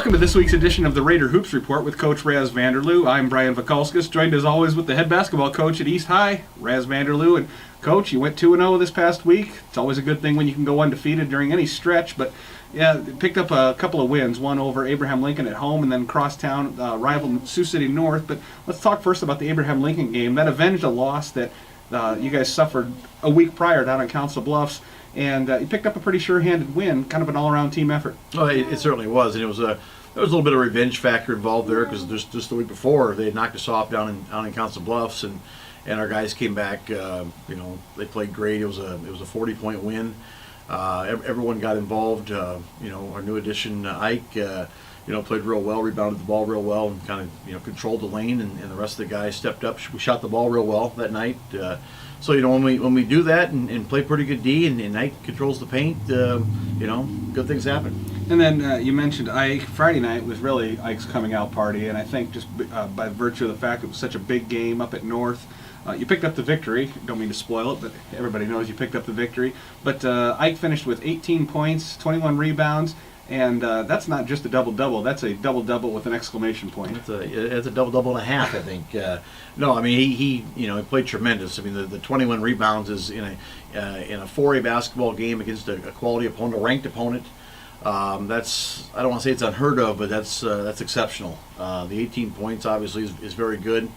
Welcome to this week's edition of the Raider Hoops Report with Coach Raz Vanderloo. I'm Brian Vakalskis, joined as always with the head basketball coach at East High, Raz Vanderloo. And Coach, you went 2-0 this past week. It's always a good thing when you can go undefeated during any stretch, but yeah, picked up a couple of wins, one over Abraham Lincoln at home and then crosstown rival Sioux City North. But let's talk first about the Abraham Lincoln game. That avenged a loss that you guys suffered a week prior down in Council Bluffs. And you picked up a pretty sure-handed win, kind of an all-around team effort. Well, it certainly was, and there was a little bit of revenge factor involved there because just the week before they had knocked us off down in Council Bluffs, and our guys came back. They played great. It was a 40-point win. Everyone got involved. Our new addition Ike, played real well, rebounded the ball real well, and kind of controlled the lane, and the rest of the guys stepped up. We shot the ball real well that night. So when we do that and play pretty good D and Ike controls the paint, good things happen. And then you mentioned Ike. Friday night was really Ike's coming out party, and I think just by virtue of the fact it was such a big game up at North, you picked up the victory. Don't mean to spoil it, but everybody knows you picked up the victory. But Ike finished with 18 points, 21 rebounds, and that's not just a double-double. That's a double-double with an exclamation point. It's a double-double and a half, I think. He played tremendous. I mean, the 21 rebounds is in a 4A basketball game against a quality opponent, a ranked opponent. I don't want to say it's unheard of, but that's exceptional. The 18 points obviously is very good.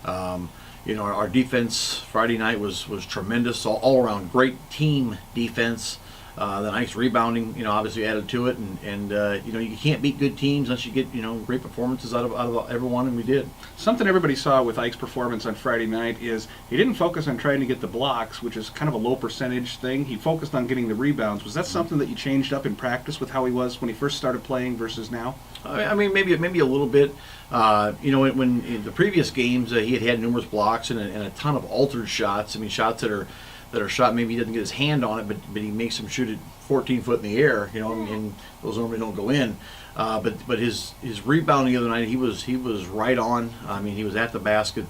Our defense Friday night was tremendous, all around great team defense. The Ike's rebounding, obviously added to it, and you can't beat good teams unless you get great performances out of everyone, and we did. Something everybody saw with Ike's performance on Friday night is he didn't focus on trying to get the blocks, which is kind of a low percentage thing. He focused on getting the rebounds. Was that something that you changed up in practice with how he was when he first started playing versus now? I mean, maybe a little bit. When in the previous games he had numerous blocks and a ton of altered shots. I mean, shots that are shot, maybe he doesn't get his hand on it, but he makes them shoot it 14 foot in the air, and those normally don't go in. But his rebounding the other night, he was right on. I mean, he was at the basket.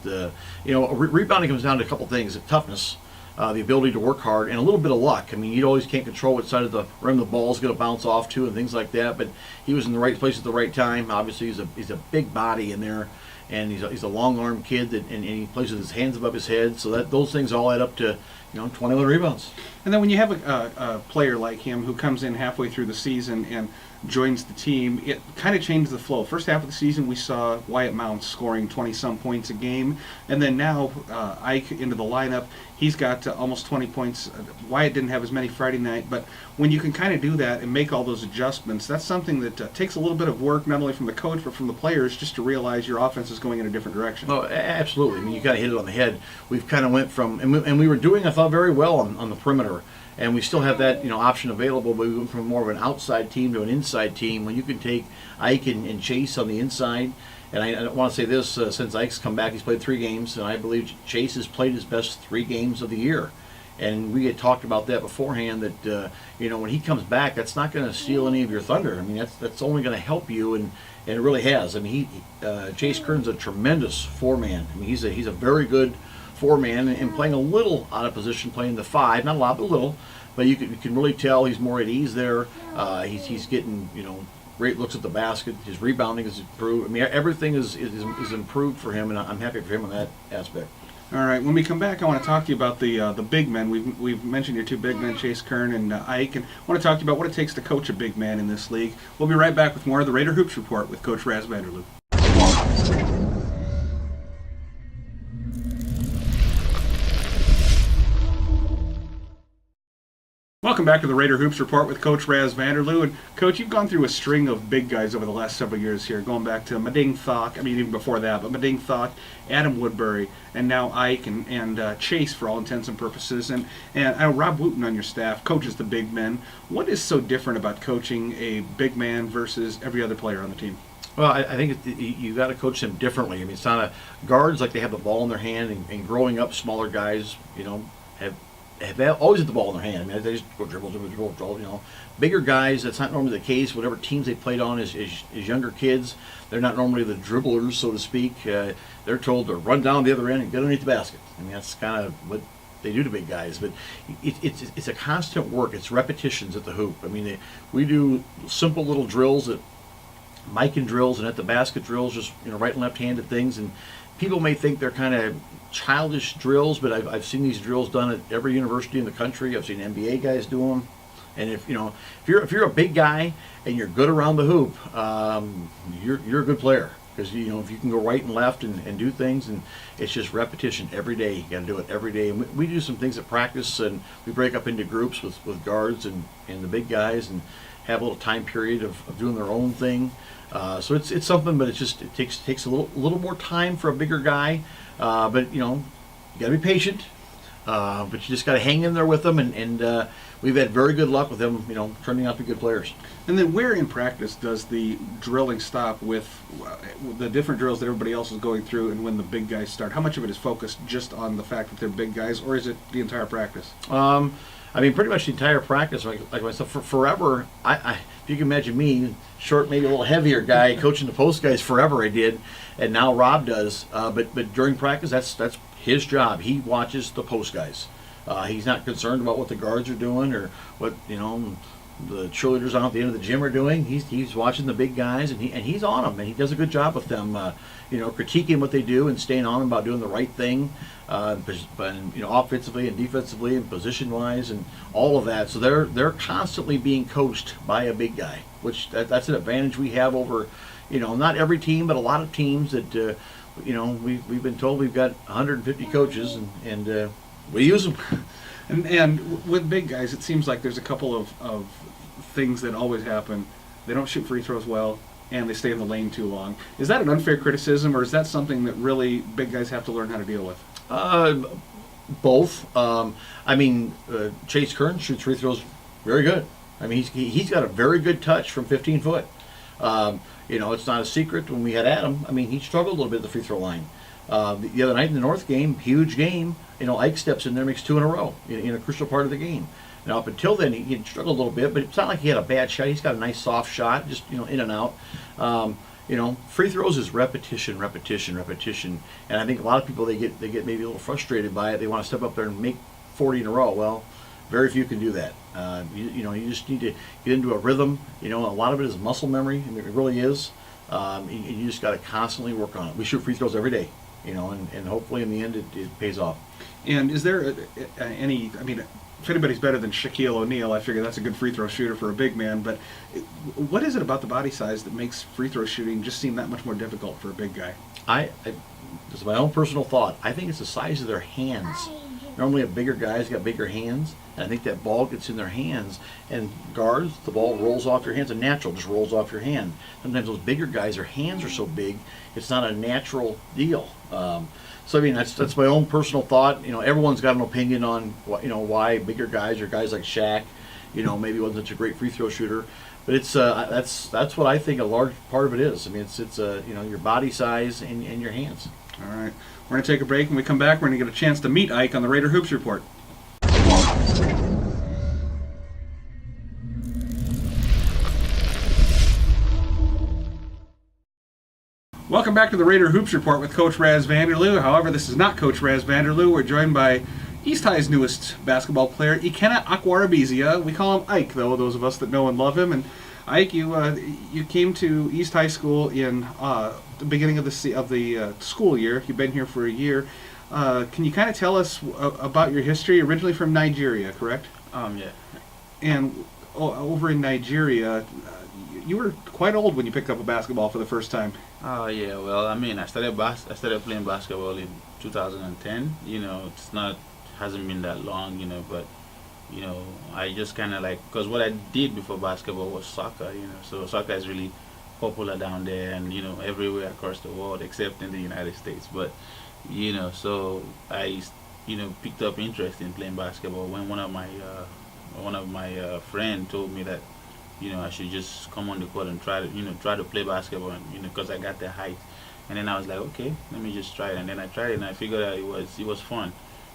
Rebounding comes down to a couple things: toughness, the ability to work hard, and a little bit of luck. I mean, you always can't control what side of the rim the ball's going to bounce off to and things like that. But he was in the right place at the right time. Obviously, he's a big body in there. And he's a long-armed kid, and he plays with his hands above his head. So those things all add up to 21 rebounds. And then when you have a player like him who comes in halfway through the season and joins the team, it kind of changes the flow. First half of the season, we saw Wyatt Mounts scoring 20-some points a game, and then now Ike into the lineup. He's got almost 20 points. Wyatt didn't have as many Friday night, but when you can kind of do that and make all those adjustments, that's something that takes a little bit of work, not only from the coach but from the players, just to realize your offense is going in a different direction. Oh, absolutely. I mean, you kind of hit it on the head. We've kind of went from, and we were doing, I thought, very well on the perimeter. And we still have that option available, but we went from more of an outside team to an inside team. When you can take Ike and Chase on the inside, and I want to say this, since Ike's come back, he's played 3 games, and I believe Chase has played his best 3 games of the year. And we had talked about that beforehand, that when he comes back, that's not going to steal any of your thunder. I mean, that's only going to help you, and it really has. I mean, Chase Kern's a tremendous 4-man. I mean, he's a very good 4-man, and playing a little out of position, playing the 5, not a lot, but a little. But you can really tell he's more at ease there. He's getting great looks at the basket. His rebounding is improved. I mean, everything is improved for him, and I'm happy for him on that aspect. All right. When we come back, I want to talk to you about the big men. We've mentioned your 2 big men, Chase Kern and Ike, and I want to talk to you about what it takes to coach a big man in this league. We'll be right back with more of the Raider Hoops Report with Coach Raz Vanderloo. Welcome back to the Raider Hoops Report with Coach Raz Vanderloo. And Coach, you've gone through a string of big guys over the last several years here, going back to Mading Thok, even before that, but Mading Thok, Adam Woodbury, and now Ike and Chase for all intents and purposes. And I know Rob Wooten on your staff coaches the big men. What is so different about coaching a big man versus every other player on the team? Well, I think you got to coach them differently. I mean, it's not guards like they have the ball in their hand, and growing up, smaller guys, have always had the ball in their hand. I mean, they just go dribble. Bigger guys, that's not normally the case. Whatever teams they played on as younger kids, they're not normally the dribblers, so to speak. They're told to run down the other end and get underneath the basket. I mean, that's kind of what they do to big guys. But it's a constant work. It's repetitions at the hoop. I mean, we do simple little drills that micing drills and at the basket drills, just right and left-handed things. And people may think they're kind of childish drills, but I've seen these drills done at every university in the country. I've seen NBA guys do them. And if you're a big guy and you're good around the hoop, you're a good player, because if you can go right and left and do things, and it's just repetition every day. You got to do it every day. And we do some things at practice, and we break up into groups with guards and the big guys, and have a little time period of doing their own thing. So it's something, but it takes a little more time for a bigger guy. But you got to be patient. But you just got to hang in there with them, and we've had very good luck with them, turning out to be good players. And then where in practice does the drilling stop with the different drills that everybody else is going through, and when the big guys start? How much of it is focused just on the fact that they're big guys, or is it the entire practice? Pretty much the entire practice. Like myself, for forever, if you can imagine me, short, maybe a little heavier guy, coaching the post guys forever, I did, and now Rob does. But during practice, that's his job. He watches the post guys. He's not concerned about what the guards are doing or what the cheerleaders out at the end of the gym are doing. He's watching the big guys, and he's on them, and he does a good job with them. Critiquing what they do and staying on them about doing the right thing, but offensively and defensively and position wise and all of that. So they're constantly being coached by a big guy, which that's an advantage we have over not every team, but a lot of teams that we've been told we've got 150 coaches, and we use them. And with big guys, it seems like there's a couple of things that always happen. They don't shoot free throws well, and they stay in the lane too long. Is that an unfair criticism, or is that something that really big guys have to learn how to deal with? Both. Chase Kern shoots free throws very good. He's got a very good touch from 15 foot. It's not a secret when we had Adam. He struggled a little bit at the free throw line. The other night in the North game, huge game, Ike steps in there, makes 2 in a row in a crucial part of the game. Now, up until then, he struggled a little bit, but it's not like he had a bad shot. He's got a nice soft shot, just in and out. Free throws is repetition, and I think a lot of people they get maybe a little frustrated by it. They want to step up there and make 40 in a row. Well, very few can do that. You just need to get into a rhythm. A lot of it is muscle memory, and it really is. You just got to constantly work on it. We shoot free throws every day, and hopefully in the end it pays off. And is there if anybody's better than Shaquille O'Neal, I figure that's a good free throw shooter for a big man, but what is it about the body size that makes free throw shooting just seem that much more difficult for a big guy? This is my own personal thought. I think it's the size of their hands. Normally a bigger guy's got bigger hands, and I think that ball gets in their hands, and guards, the ball rolls off your hands, and natural, just rolls off your hand. Sometimes those bigger guys, their hands are so big, it's not a natural deal. That's my own personal thought. Everyone's got an opinion on why bigger guys or guys like Shaq, maybe wasn't such a great free throw shooter, but it's that's what I think a large part of it is. It's your body size and your hands. All right, we're going to take a break. When we come back, we're going to get a chance to meet Ike on the Raider Hoops Report. Welcome back to the Raider Hoops Report with Coach Raz Vanderloo. However, this is not Coach Raz Vanderloo. We're joined by East High's newest basketball player, Ikenna Akwarabizia. We call him Ike, though, those of us that know and love him. And Ike, you came to East High School in the beginning of the school year. You've been here for a year. Can you kind of tell us about your history? Originally from Nigeria, correct? Yeah. And over in Nigeria, you were quite old when you picked up a basketball for the first time. Oh yeah. Well, I started playing basketball in 2010. Hasn't been that long. But I just kind of because what I did before basketball was soccer. So soccer is really popular down there and everywhere across the world except in the United States. But so I picked up interest in playing basketball when one of my friend told me that I should just come on the court and try to play basketball, and because I got the height. And then I was like, okay, let me just try it. And then I tried it, and I figured out it was fun.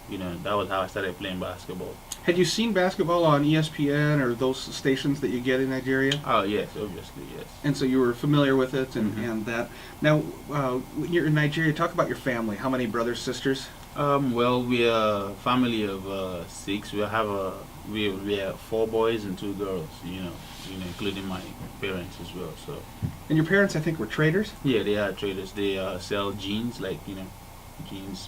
That was how I started playing basketball. Had you seen basketball on ESPN or those stations that you get in Nigeria? Oh yes, obviously yes. And so you were familiar with it and that. Now, when you're in Nigeria, talk about your family. How many brothers, sisters? Well, we are a family of 6. We have we are 4 boys and 2 girls. Including my parents as well. So And your parents, I think, were traders. yeah, they are traders. They sell jeans, like jeans.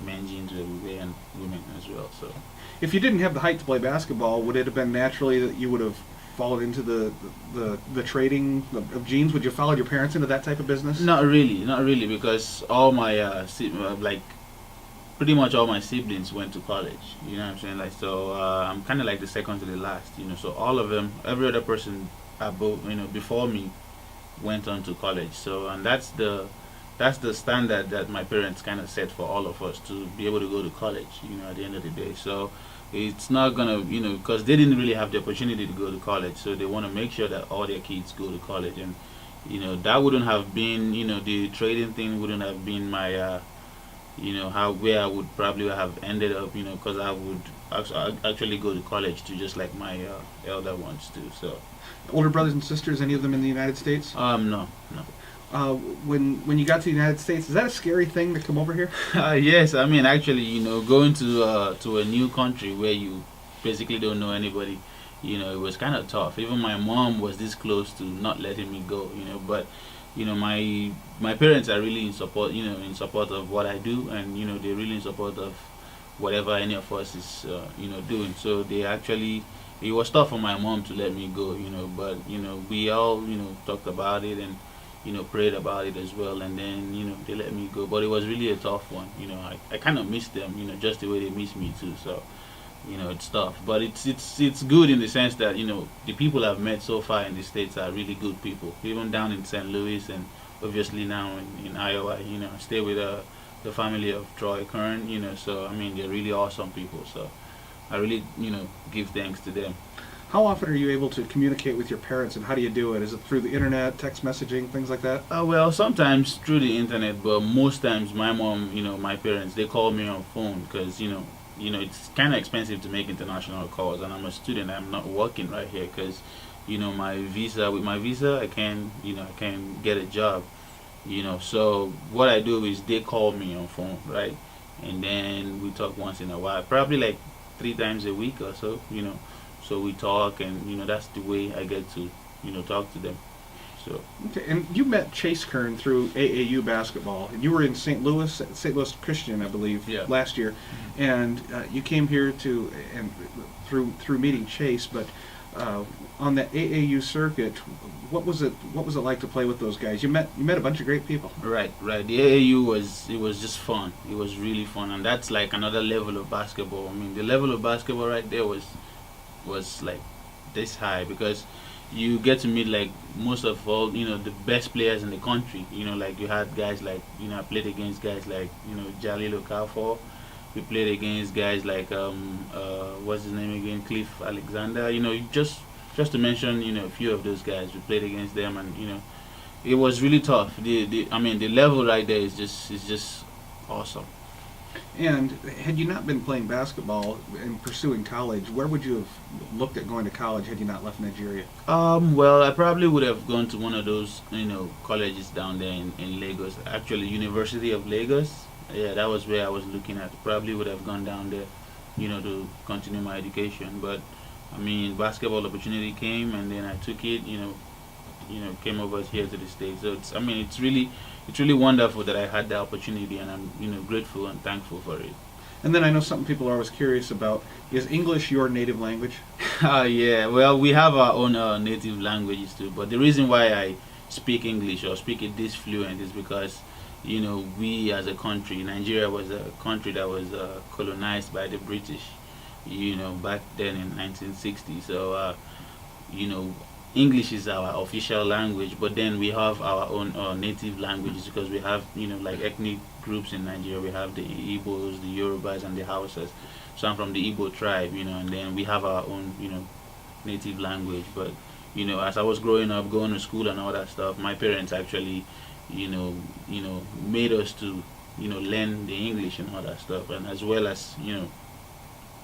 Men jeans we wear, and women as well. So If you didn't have the height to play basketball, would it have been naturally that you would have followed into the trading of jeans? Would you have followed your parents into that type of business? not really, because all my like pretty much all my siblings went to college. You know what I'm saying? Like, so I'm kind of like the second to the last. So all of them, every other person above, before me, went on to college. So, and that's the standard that my parents kind of set for all of us to be able to go to college. At the end of the day, so it's not gonna, because they didn't really have the opportunity to go to college, so they want to make sure that all their kids go to college. And that wouldn't have been, the trading thing wouldn't have been my how where I would probably have ended up, because I would actually go to college to just like my elder ones do. So Older brothers and sisters, any of them in the United States? no. When you got to the United States, is that a scary thing to come over here? Yes, I mean, actually, going to a new country where you basically don't know anybody, it was kind of tough. Even my mom was this close to not letting me go, but my parents are really in support, in support of what I do, and they're really in support of whatever any of us is doing. So they actually, it was tough for my mom to let me go, but we all talked about it, and prayed about it as well, and then they let me go. But it was really a tough one. I kind of miss them, just the way they miss me too. So it's tough, but it's good in the sense that the people I've met so far in the States are really good people, even down in St. Louis, and obviously now in Iowa. I stay with the family of Troy Kern, so I mean, they're really awesome people. So I really give thanks to them. How often are you able to communicate with your parents, and how do you do it? Is it through the internet, text messaging, things like that? Well, sometimes through the internet, but most times my mom, my parents, they call me on phone, because it's kind of expensive to make international calls, and I'm a student. I'm not working right here because with my visa I can get a job. So what I do is they call me on phone, right, and then we talk once in a while, probably like 3 times a week or so. So we talk, and that's the way I get to talk to them. So Okay, and you met Chase Kern through AAU basketball. You were in St. Louis Christian, I believe, Yeah. last year, and you came here through meeting Chase. But on the AAU circuit, what was it like to play with those guys? You met a bunch of great people. right. The AAU was just fun. It was really fun, and that's like another level of basketball. I mean, the level of basketball right there was like this high, because you get to meet like most of all the best players in the country. Like you had guys like I played against guys like Jalil Okafor. We played against guys like what's his name again, Cliff Alexander. Just to mention a few of those guys. We played against them, and it was really tough. The level right there is just awesome. And had you not been playing basketball and pursuing college, where would you have looked at going to college had you not left Nigeria? Well, I probably would have gone to one of those, colleges down there in Lagos. Actually, University of Lagos. Yeah, that was where I was looking at. Probably would have gone down there, to continue my education. But I mean, basketball opportunity came, and then I took it. Came over here to the States. So it's really wonderful that I had the opportunity, and I'm grateful and thankful for it. And then I know something people are always curious about: is English your native language? Yeah, well, we have our own native languages too, but the reason why I speak English or speak it this fluent is because we as a country, Nigeria was a country that was colonized by the British, back then in 1960. So English is our official language, but then we have our own native languages, because we have like ethnic groups in Nigeria. We have the Igbos, the Yorubas, and the Hausas. So I'm from the Igbo tribe, and then we have our own native language. But as I was growing up, going to school and all that stuff, my parents actually made us to learn the English and all that stuff, and as well as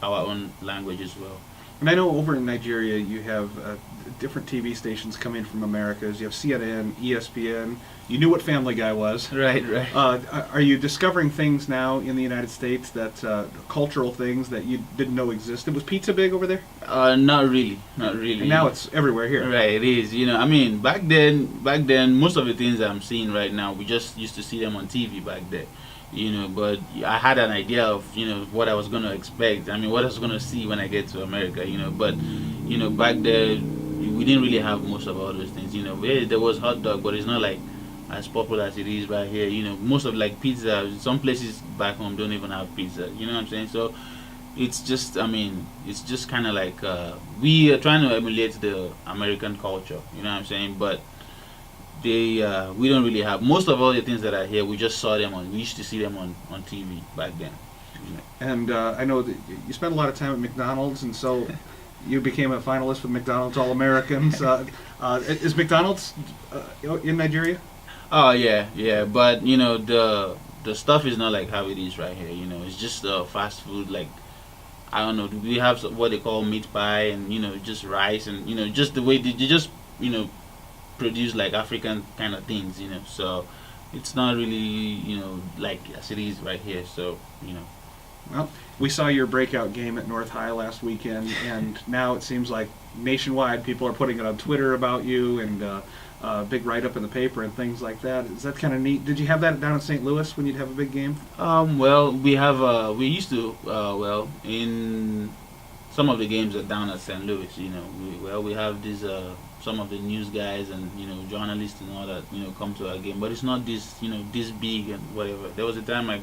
our own language as well. And I know over in Nigeria you have different TV stations coming from Americas. You have CNN, ESPN. You knew what Family Guy was. Right, right. Are you discovering things now in the United States that cultural things that you didn't know existed? Was pizza big over there? Not really, not really. And now it's everywhere here. Right, it is. I mean, back then, most of the things I'm seeing right now, we just used to see them on TV back then. But I had an idea of, what I was going to expect. I mean, what I was going to see when I get to America, But, back there, we didn't really have most of all those things. There was hot dog, but it's not like as popular as it is right here. Most of like pizza, some places back home don't even have pizza. You know what I'm saying? So it's just, it's just kind of like we are trying to emulate the American culture. You know what I'm saying? But we don't really have most of all the things that are here. We just saw them we used to see them on TV back then. And I know that you spent a lot of time at McDonald's, and so you became a finalist for McDonald's All-Americans. Is McDonald's in Nigeria? Oh yeah, but the stuff is not like how it is right here. It's just fast food. Like, I don't know. We have what they call meat pie, and just rice, and just the way they just produce like African kind of things. So it's not really like as it is right here. So Well, we saw your breakout game at North High last weekend, and now it seems like nationwide people are putting it on Twitter about you, and big write-up in the paper and things like that. Is that kind of neat? Did you have that down in St. Louis when you'd have a big game? Well, we used to in some of the games are down at St. Louis. We have these some of the news guys and journalists and all that come to our game, but it's not this this big and whatever. There was a time I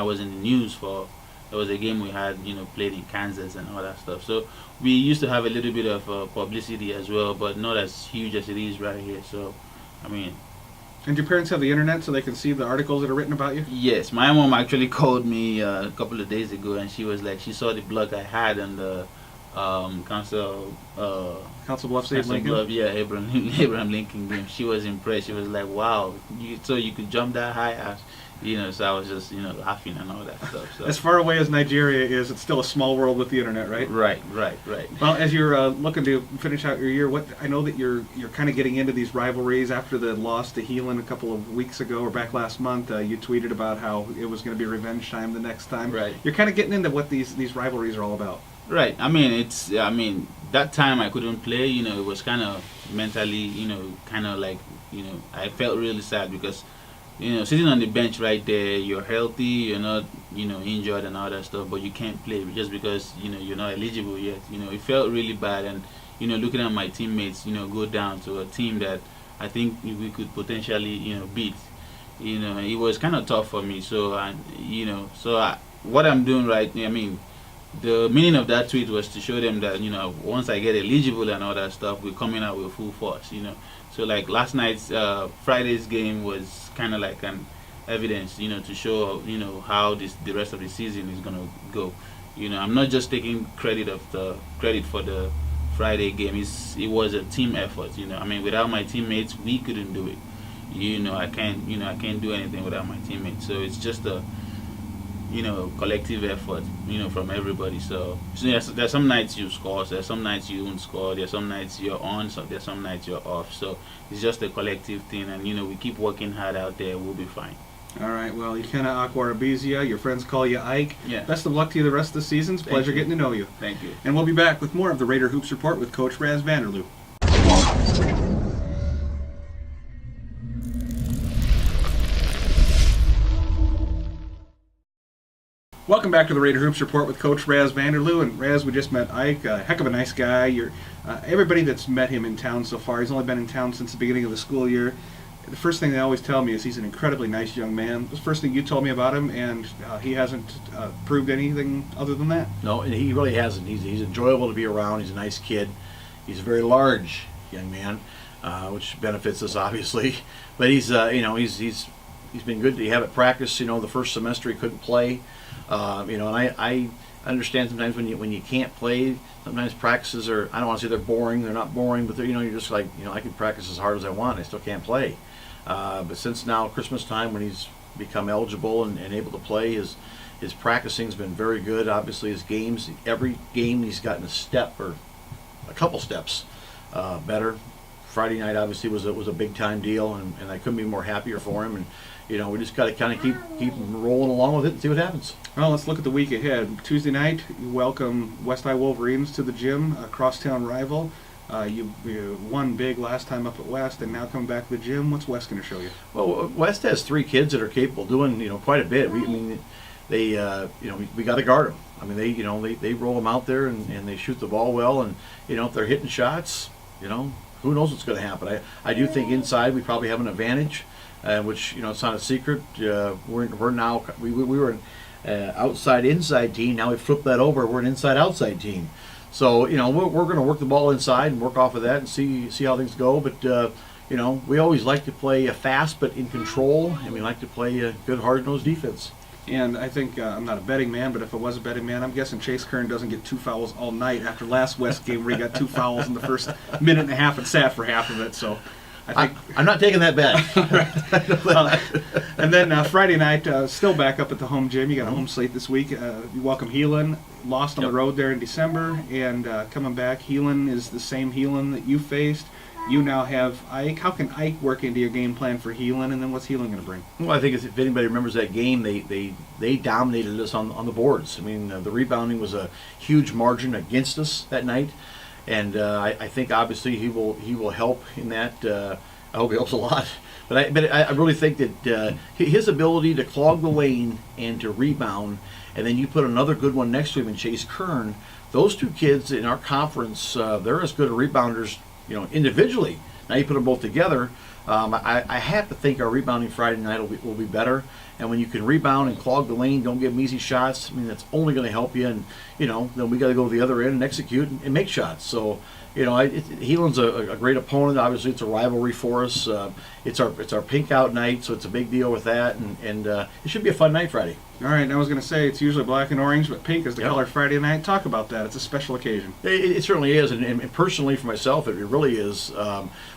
was in the news for. There was a game we had, played in Kansas and all that stuff. So we used to have a little bit of publicity as well, but not as huge as it is right here. So, And do your parents have the internet so they can see the articles that are written about you? Yes, my mom actually called me a couple of days ago, and she was like, she saw the blog I had on the Council Council Bluffs, Lincoln? Bluff, yeah, Abraham Lincoln game. She was impressed. She was like, wow, so you could jump that high? So I was just, laughing and all that stuff. So. As far away as Nigeria is, it's still a small world with the internet, right? Right. Well, as you're looking to finish out your year, I know that you're kind of getting into these rivalries after the loss to Heelan a couple of weeks ago or back last month. You tweeted about how it was going to be revenge time the next time. Right. You're kind of getting into what these rivalries are all about. Right. That time I couldn't play. It was kind of mentally, kind of like, I felt really sad because. Sitting on the bench right there, you're healthy, you're not, injured and all that stuff, but you can't play just because, you're not eligible yet. It felt really bad, and, looking at my teammates, go down to a team that I think we could potentially, beat. It was kind of tough for me. So, what I'm doing right, the meaning of that tweet was to show them that, once I get eligible and all that stuff, we're coming out with full force, So like last night's Friday's game was kind of like an evidence, to show how the rest of the season is gonna go. I'm not just taking credit for the Friday game. It was a team effort. Without my teammates, we couldn't do it. I can't do anything without my teammates. So it's just a collective effort, from everybody. So there's some nights you score, there's some nights you won't score, there's some nights you're on, so there's some nights you're off. So it's just a collective thing, and we keep working hard out there. We'll be fine. All right. Well, Ikenna Akwarabizia, your friends call you Ike. Yeah. Best of luck to you the rest of the season. It's a pleasure getting to know you. Thank you. And we'll be back with more of the Raider Hoops Report with Coach Raz Vanderloo. Welcome back to the Raider Hoops Report with Coach Raz Vanderloo. And Raz, we just met Ike, a heck of a nice guy. Everybody that's met him in town so far, he's only been in town since the beginning of the school year. The first thing they always tell me is he's an incredibly nice young man. That's the first thing you told me about him, and he hasn't proved anything other than that. No, and he really hasn't. He's enjoyable to be around. He's a nice kid. He's a very large young man, which benefits us obviously. But he's been good to have at practice. The first semester he couldn't play. And I understand sometimes when you can't play, sometimes practices are, I don't want to say they're boring. They're not boring, but you're just like, I can practice as hard as I want. I still can't play. But since now Christmas time, when he's become eligible and able to play, his His practicing's been very good. Obviously, his games, every game he's gotten a step or a couple steps better. Friday night obviously was a big time deal, and I couldn't be more happier for him. And we just got to kind of keep rolling along with it and see what happens. Well, let's look at the week ahead. Tuesday night, you welcome West High Wolverines to the gym, a crosstown rival. You won big last time up at West, and now coming back to the gym. What's West going to show you? Well, West has 3 kids that are capable of doing quite a bit. We got to guard them. I mean, they roll them out there and they shoot the ball well, and if they're hitting shots, who knows what's going to happen. I do think inside we probably have an advantage, which it's not a secret. We're now we were an outside inside team. Now we flipped that over. We're an inside outside team. So we're going to work the ball inside and work off of that and see how things go. But we always like to play fast but in control, and we like to play a good hard-nosed defense. And I think I'm not a betting man, but if I was a betting man, I'm guessing Chase Kern doesn't get 2 fouls all night after last West game where he got 2 fouls in the first minute and a half and sat for half of it. So I think I'm not taking that bet. And then Friday night, still back up at the home gym. You got a home slate this week. You welcome Heelan. Lost on the road there in December, and coming back, Heelan is the same Heelan that you faced. You now have Ike. How can Ike work into your game plan for Heelan, and then what's Heelan going to bring? Well, I think if anybody remembers that game, they dominated us on the boards. I mean, the rebounding was a huge margin against us that night, and I think obviously he will help in that. I hope he helps a lot. But I really think that his ability to clog the lane and to rebound, and then you put another good one next to him in Chase Kern, those 2 kids in our conference, they're as good rebounders, individually. Now you put them both together. I have to think our rebounding Friday night will be better. And when you can rebound and clog the lane, don't give them easy shots, I mean, that's only going to help you. And, then we got to go to the other end and execute and make shots. So, Heelan's a great opponent. Obviously, it's a rivalry for us. It's our pink out night, so it's a big deal with that. And it should be a fun night Friday. All right, I was going to say it's usually black and orange, but pink is the color Friday night. Talk about that. It's a special occasion. It certainly is, and personally for myself, it really is.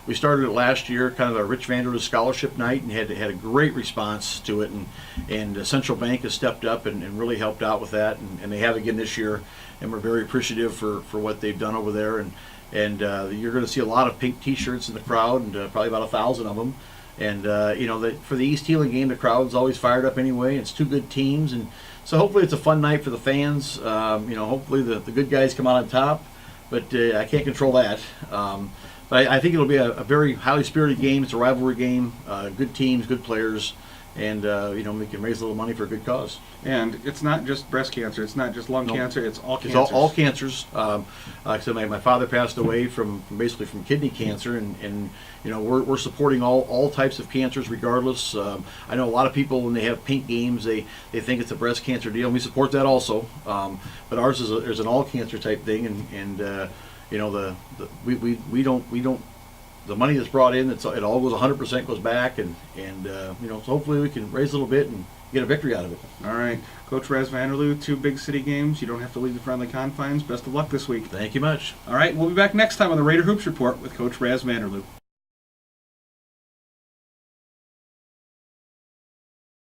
We started it last year, kind of a Rich Vanderloo scholarship night, and had a great response to it. And Central Bank has stepped up and really helped out with that, and they have again this year. And we're very appreciative for what they've done over there. And you're going to see a lot of pink T-shirts in the crowd, and probably about 1,000 of them. And for the East Heelan game, the crowd's always fired up anyway. It's 2 good teams, and so hopefully it's a fun night for the fans. Hopefully the good guys come out on top, but I can't control that. But I think it'll be a very highly spirited game. It's a rivalry game. Good teams, good players, and we can raise a little money for a good cause. And it's not just breast cancer. It's not just lung cancer. It's all cancers. It's all cancers. Like I said, my father passed away from kidney cancer, and we're supporting all types of cancers regardless. I know a lot of people when they have pink games, they think it's a breast cancer deal, and we support that also. But ours is an all cancer type thing, and we don't. The money that's brought in, it all goes 100% goes back, and so hopefully we can raise a little bit and get a victory out of it. All right, Coach Raz Vanderloo, 2 big city games. You don't have to leave the friendly confines. Best of luck this week. Thank you much. All right, we'll be back next time on the Raider Hoops Report with Coach Raz Vanderloo.